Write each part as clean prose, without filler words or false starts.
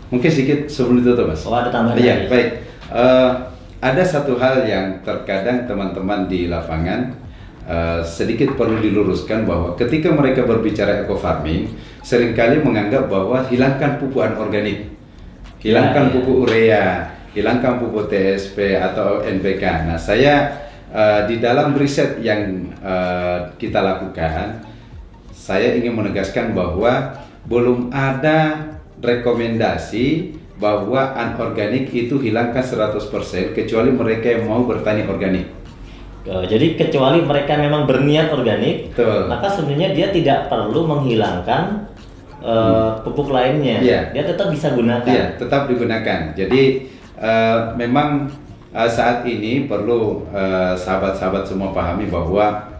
Mungkin sedikit sebelum itu Mas. Oh, ada tambahan Iya, lagi. baik. Ada satu hal yang terkadang teman-teman di lapangan sedikit perlu diluruskan bahwa ketika mereka berbicara eco farming, seringkali menganggap bahwa hilangkan pupuk anorganik, hilangkan pupuk urea, hilangkan pupuk TSP atau NPK. Nah, saya di dalam riset yang kita lakukan, saya ingin menegaskan bahwa belum ada rekomendasi bahwa anorganik itu hilangkan 100% kecuali mereka yang mau bertani organik. Jadi kecuali mereka memang berniat organik, Betul. maka sebenarnya dia tidak perlu menghilangkan pupuk lainnya. Iya. Dia tetap bisa gunakan. Iya, tetap digunakan. Jadi memang saat ini perlu sahabat-sahabat semua pahami bahwa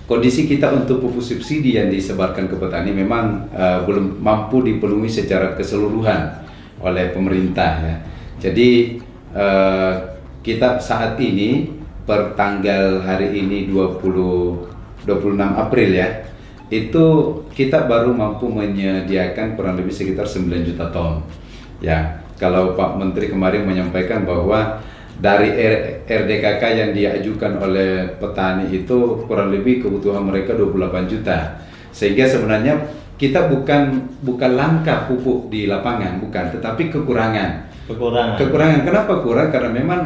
kondisi kita untuk pupuk subsidi yang disebarkan ke petani memang belum mampu dipenuhi secara keseluruhan oleh pemerintah ya. Jadi kita saat ini per tanggal hari ini 26 April ya, itu kita baru mampu menyediakan kurang lebih sekitar 9 juta ton. Ya, kalau Pak Menteri kemarin menyampaikan bahwa dari RDKK yang diajukan oleh petani itu kurang lebih kebutuhan mereka 28 juta. Sehingga sebenarnya kita bukan langka pupuk di lapangan, bukan, tetapi kekurangan. Kenapa kurang? Karena memang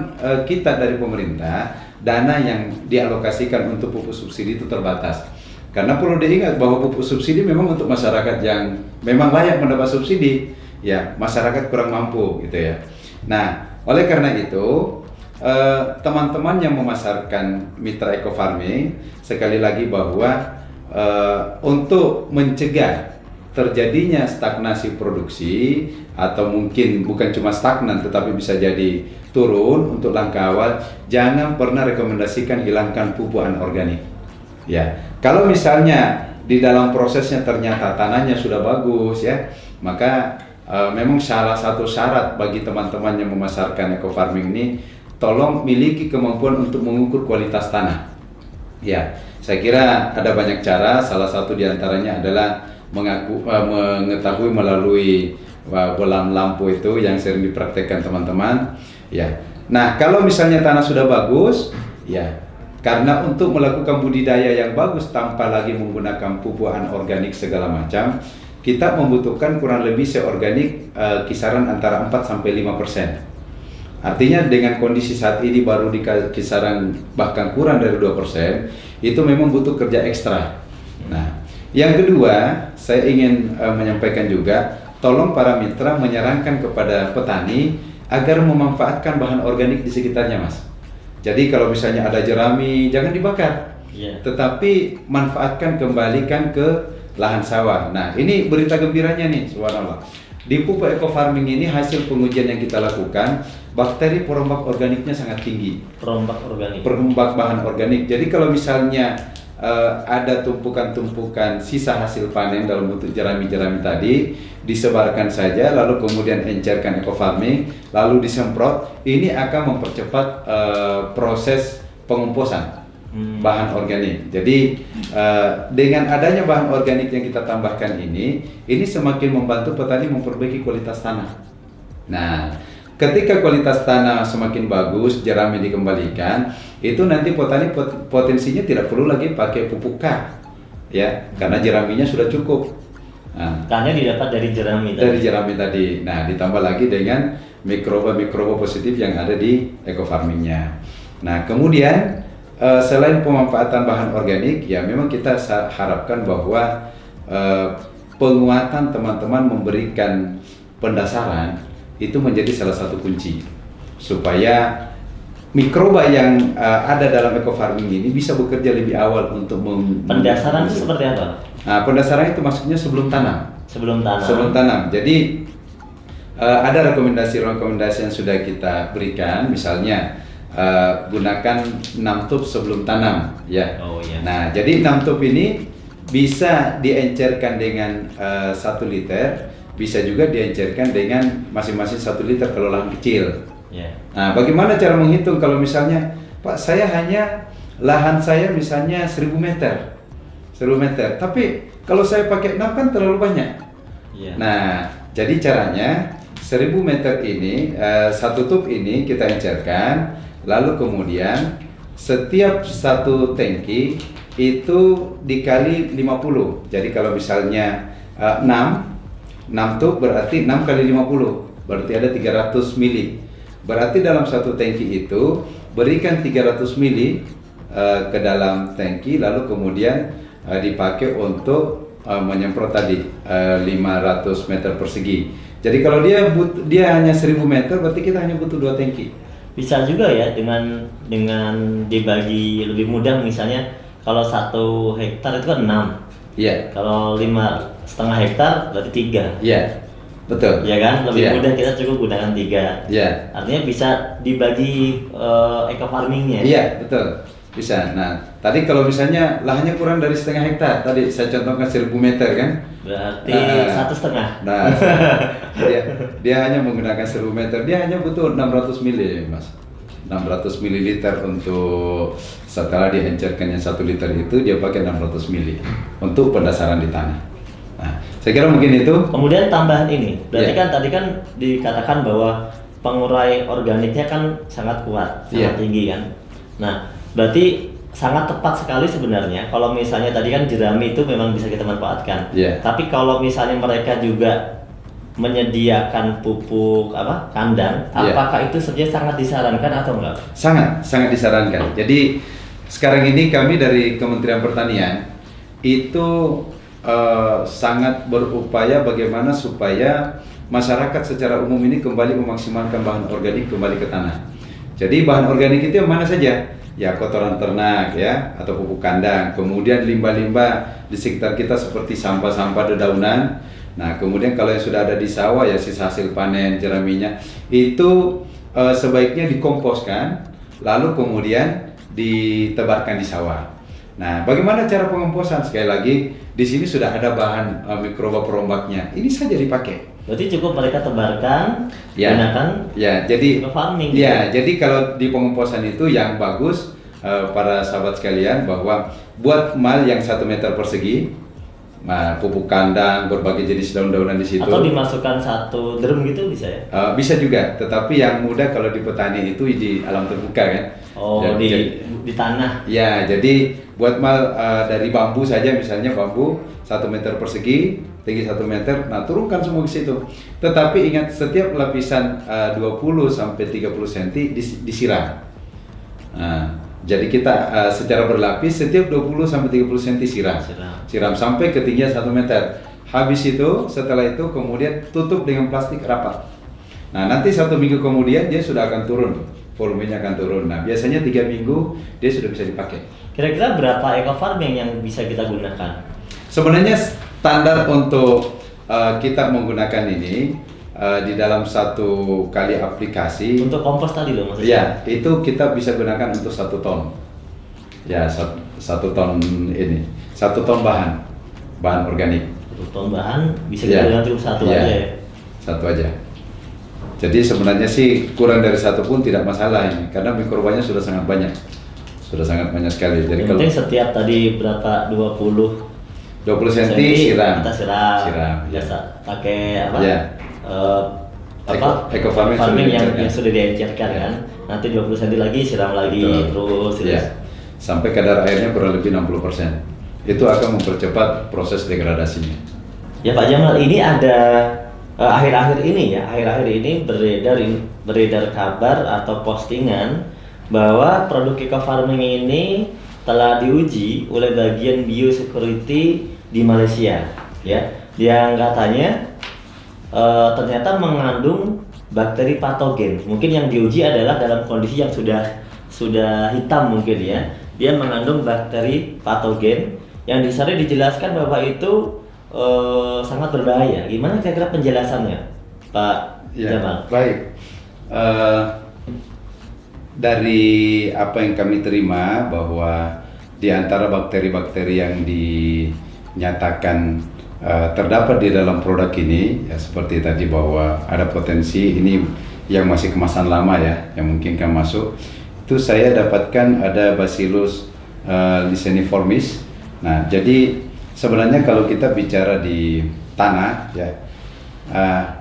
kita dari pemerintah dana yang dialokasikan untuk pupuk subsidi itu terbatas. Karena perlu diingat bahwa pupuk subsidi memang untuk masyarakat yang memang layak mendapat subsidi, ya masyarakat kurang mampu gitu ya. Nah, oleh karena itu teman-teman yang memasarkan mitra eco farming sekali lagi bahwa untuk mencegah terjadinya stagnasi produksi atau mungkin bukan cuma stagnan tetapi bisa jadi turun, untuk langkah awal jangan pernah rekomendasikan hilangkan pupuk anorganik. Ya, kalau misalnya di dalam prosesnya ternyata tanahnya sudah bagus ya, maka memang salah satu syarat bagi teman-teman yang memasarkan eco farming ini, tolong miliki kemampuan untuk mengukur kualitas tanah. Ya, saya kira ada banyak cara. Salah satu diantaranya adalah mengetahui melalui bolam lampu itu yang sering dipraktekkan teman-teman. Ya, nah kalau misalnya tanah sudah bagus, ya karena untuk melakukan budidaya yang bagus tanpa lagi menggunakan pupuk anorganik segala macam, kita membutuhkan kurang lebih seorganik kisaran antara 4-5%. Artinya dengan kondisi saat ini baru di kisaran bahkan kurang dari 2%, itu memang butuh kerja ekstra. Nah, yang kedua, saya ingin menyampaikan juga, tolong para mitra menyarankan kepada petani agar memanfaatkan bahan organik di sekitarnya, Mas. Jadi kalau misalnya ada jerami, jangan dibakar, tetapi manfaatkan, kembalikan ke lahan sawah. Nah, ini berita gembiranya nih, subhanallah. Di pupuk eco farming ini hasil pengujian yang kita lakukan, bakteri perombak organiknya sangat tinggi. Perombak bahan organik. Jadi kalau misalnya ada tumpukan-tumpukan sisa hasil panen dalam bentuk jerami-jerami tadi, disebarkan saja, lalu kemudian encerkan eco farming, lalu disemprot, ini akan mempercepat proses pengomposan bahan organik. Jadi dengan adanya bahan organik yang kita tambahkan ini semakin membantu petani memperbaiki kualitas tanah. Nah, ketika kualitas tanah semakin bagus, jerami dikembalikan, itu nanti petani potensinya tidak perlu lagi pakai pupuk K, ya, karena jeraminya sudah cukup. Nah, K-nya didapat dari jerami tadi. Dari jerami tadi. Nah, ditambah lagi dengan mikroba-mikroba positif yang ada di eco farmingnya. Nah, kemudian selain pemanfaatan bahan organik, ya memang kita harapkan bahwa penguatan teman-teman memberikan pendasaran itu menjadi salah satu kunci supaya mikroba yang ada dalam eco farming ini bisa bekerja lebih awal untuk pendasaran itu seperti apa? Nah, pendasaran itu maksudnya sebelum tanam. Sebelum tanam. Jadi ada rekomendasi yang sudah kita berikan, misalnya gunakan 6 tub sebelum tanam, ya. Oh, iya. Nah, jadi 6 tub ini bisa diencerkan dengan 1 liter, bisa juga diencerkan dengan masing-masing 1 liter kalau lahan kecil. Yeah. Nah, bagaimana cara menghitung kalau misalnya, Pak, saya hanya lahan saya misalnya 1000 meter, tapi kalau saya pakai 6 kan terlalu banyak. Yeah. Nah, jadi caranya 1000 meter ini, satu tub ini kita encerkan, lalu kemudian setiap satu tangki itu dikali 50. Jadi kalau misalnya 6 tub berarti 6 kali 50, berarti ada 300 mili. Berarti dalam satu tangki itu berikan 300 mili ke dalam tangki, lalu kemudian dipakai untuk menyemprot tadi 500 meter persegi. Jadi kalau dia hanya 1000 meter, berarti kita hanya butuh 2 tangki. Bisa juga ya dengan dibagi lebih mudah, misalnya kalau 1 hektar itu kan 6. Iya. Kalau 5,5 hektar berarti 3. Iya. Betul. Ya kan? Lebih Iya. mudah, kita cukup gunakan 3. Iya. Artinya bisa dibagi eco farmingnya. Iya, betul. Bisa. Nah, tadi kalau misalnya lahannya kurang dari setengah hektar, tadi saya contohkan 1000 meter kan? Berarti 1,5. Nah, dia hanya menggunakan 1000 meter, dia hanya butuh 600 mili, Mas. 600 mililiter untuk setelah diencerkan yang 1 liter itu dia pakai 600 mili untuk pendasaran di tanah. Nah, saya kira mungkin itu. Kemudian tambahan ini, berarti Iya. kan tadi kan dikatakan bahwa pengurai organiknya kan sangat kuat, sangat Iya. tinggi kan. Nah, berarti sangat tepat sekali sebenarnya kalau misalnya tadi kan jerami itu memang bisa kita manfaatkan. Iya. Tapi kalau misalnya mereka juga menyediakan pupuk kandang, Iya. apakah itu sebenarnya sangat disarankan atau enggak? Sangat disarankan. Jadi sekarang ini kami dari Kementerian Pertanian itu sangat berupaya bagaimana supaya masyarakat secara umum ini kembali memaksimalkan bahan organik kembali ke tanah. Jadi bahan organik itu yang mana saja? Ya kotoran ternak ya, atau pupuk kandang, kemudian limbah-limbah di sekitar kita seperti sampah-sampah dedaunan. Nah, kemudian kalau yang sudah ada di sawah ya sisa hasil panen jeraminya itu sebaiknya dikomposkan, lalu kemudian ditebarkan di sawah. Nah, bagaimana cara pengomposan? Sekali lagi, di sini sudah ada bahan mikroba perombaknya. Ini saja dipakai. Berarti cukup mereka tebarkan, Ya. gunakan Ya, jadi eco farming. ya, jadi kalau di pengomposan itu yang bagus para sahabat sekalian bahwa buat mal yang 1 meter persegi, pupuk kandang, berbagai jenis daun-daunan di situ. Atau dimasukkan 1 drum gitu bisa ya? Bisa juga, tetapi yang mudah kalau di petani itu di alam terbuka kan. Oh, Ya, di tanah. ya, jadi buat mal dari bambu saja, misalnya bambu 1 meter persegi, tinggi 1 meter, nah turunkan semua ke situ. Tetapi ingat setiap lapisan 20 sampai 30 cm disiram. Nah, jadi kita secara berlapis setiap 20 sampai 30 cm siram sampai ketinggian 1 meter. Habis itu, setelah itu kemudian tutup dengan plastik rapat. Nah, nanti 1 minggu kemudian dia sudah akan turun, volumenya akan turun. Nah, biasanya 3 minggu dia sudah bisa dipakai. Kira-kira berapa eco farming yang bisa kita gunakan? Sebenarnya standar untuk kita menggunakan ini di dalam 1 kali aplikasi. Untuk kompos tadi loh maksudnya? Ya, itu kita bisa gunakan untuk 1 ton. Ya, 1 ton ini, 1 ton bahan organik. 1 ton bahan bisa kita gunakan cukup 1 Ya, aja ya? 1 aja. Jadi sebenarnya sih kurang dari 1 pun tidak masalah ini, karena mikrobanya sudah sangat banyak. Sudah sangat banyak sekali. Jadi Yang kalau penting setiap tadi berapa 20 cm siram. kita siram. Ya. Biasa pakai apa? Ya. Eco farming yang sudah sudah diencerkan Ya. kan. Nanti 20 cm lagi siram lagi terus. Ya. Sampai kadar airnya kurang lebih 60%. Itu akan mempercepat proses degradasinya. Ya Pak Jamal, ini ada akhir-akhir ini beredar kabar atau postingan bahwa produk eco farming ini telah diuji oleh bagian biosecurity di Malaysia, ya, yang katanya ternyata mengandung bakteri patogen. Mungkin yang diuji adalah dalam kondisi yang sudah hitam mungkin ya. Dia mengandung bakteri patogen yang di sana dijelaskan bahwa itu sangat berbahaya. Gimana kira-kira penjelasannya, Pak Jamal? Baik. Dari apa yang kami terima bahwa di antara bakteri-bakteri yang dinyatakan terdapat di dalam produk ini, ya seperti tadi bahwa ada potensi ini yang masih kemasan lama ya, yang mungkin kan masuk. Itu saya dapatkan ada Bacillus lisaniformis. Nah, jadi sebenarnya kalau kita bicara di tanah ya,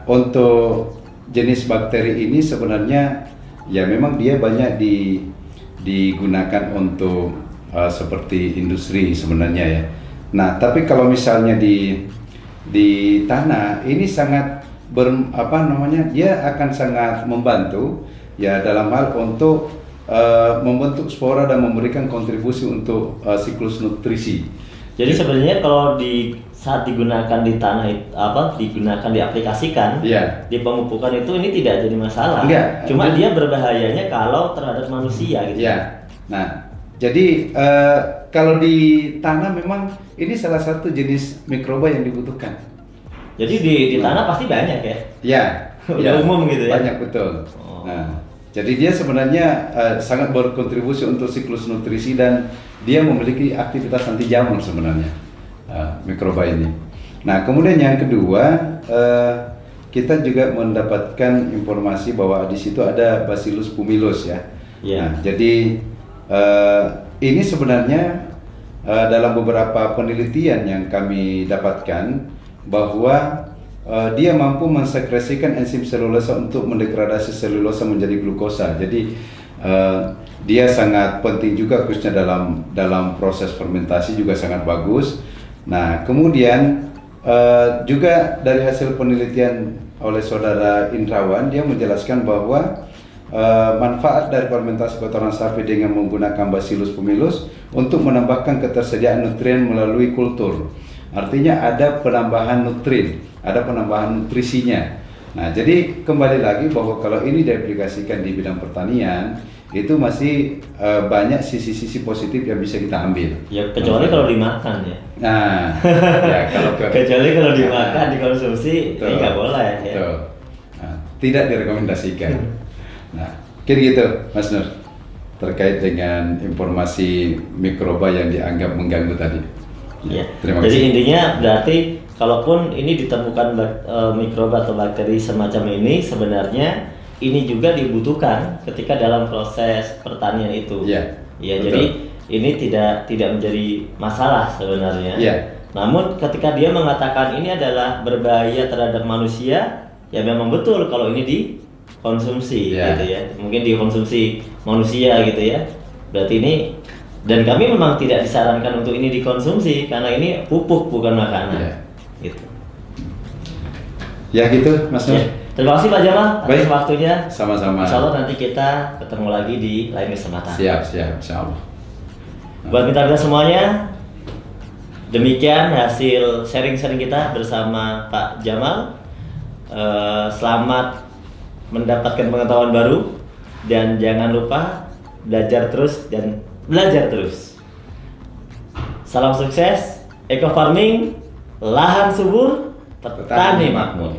untuk jenis bakteri ini sebenarnya ya memang dia banyak digunakan untuk seperti industri sebenarnya ya. Nah, tapi kalau misalnya di tanah ini sangat dia akan sangat membantu ya dalam hal untuk membentuk spora dan memberikan kontribusi untuk siklus nutrisi. Jadi sebenarnya kalau saat digunakan di tanah digunakan diaplikasikan di pemupukan itu ini tidak jadi masalah. Enggak. Cuma dia berbahayanya kalau terhadap manusia gitu. Ya. Nah, jadi kalau di tanah memang ini salah satu jenis mikroba yang dibutuhkan. Jadi di tanah pasti banyak ya? Ya. Udah umum gitu ya? Banyak betul. Nah, jadi dia sebenarnya sangat berkontribusi untuk siklus nutrisi dan dia memiliki aktivitas anti jamur sebenarnya mikroba ini. Nah, kemudian yang kedua kita juga mendapatkan informasi bahwa di situ ada Bacillus pumilus ya. Nah, jadi ini sebenarnya dalam beberapa penelitian yang kami dapatkan bahwa dia mampu mensekresikan enzim selulosa untuk mendegradasi selulosa menjadi glukosa. Jadi dia sangat penting juga khususnya dalam proses fermentasi juga sangat bagus. Nah, kemudian juga dari hasil penelitian oleh saudara Indrawan, dia menjelaskan bahwa manfaat dari fermentasi kotoran sapi dengan menggunakan Bacillus pumilus untuk menambahkan ketersediaan nutrien melalui kultur. Artinya ada penambahan nutrien, ada penambahan nutrisinya. Nah, jadi kembali lagi bahwa kalau ini diaplikasikan di bidang pertanian, itu masih banyak sisi-sisi positif yang bisa kita ambil. Ya kecuali kalau dimakan ya. Nah, ya kecuali kalau dimakan, dikonsumsi, ini nggak boleh ya. Betul. Nah, tidak direkomendasikan. Nah, kira gitu, Mas Nur, terkait dengan informasi mikroba yang dianggap mengganggu tadi. Ya. Terima Jadi kasih. intinya berarti kalaupun ini ditemukan mikroba atau bakteri semacam ini, sebenarnya ini juga dibutuhkan ketika dalam proses pertanian itu. Iya. Ya, jadi ini tidak menjadi masalah sebenarnya. Iya. Namun ketika dia mengatakan ini adalah berbahaya terhadap manusia, ya memang betul kalau ini dikonsumsi gitu ya. Mungkin dikonsumsi manusia gitu ya. Berarti ini, dan kami memang tidak disarankan untuk ini dikonsumsi karena ini pupuk bukan makanan. Gitu. Ya gitu, Mas Nur. Ya. Terima kasih Pak Jamal atas waktunya. Sama-sama. Insya Allah nanti kita ketemu lagi di lain kesempatan. Siap, insya Allah. Buat kita semuanya, demikian hasil sharing-sharing kita bersama Pak Jamal. Selamat mendapatkan pengetahuan baru dan jangan lupa belajar terus dan belajar terus. Salam sukses, eco farming, lahan subur, petani makmur.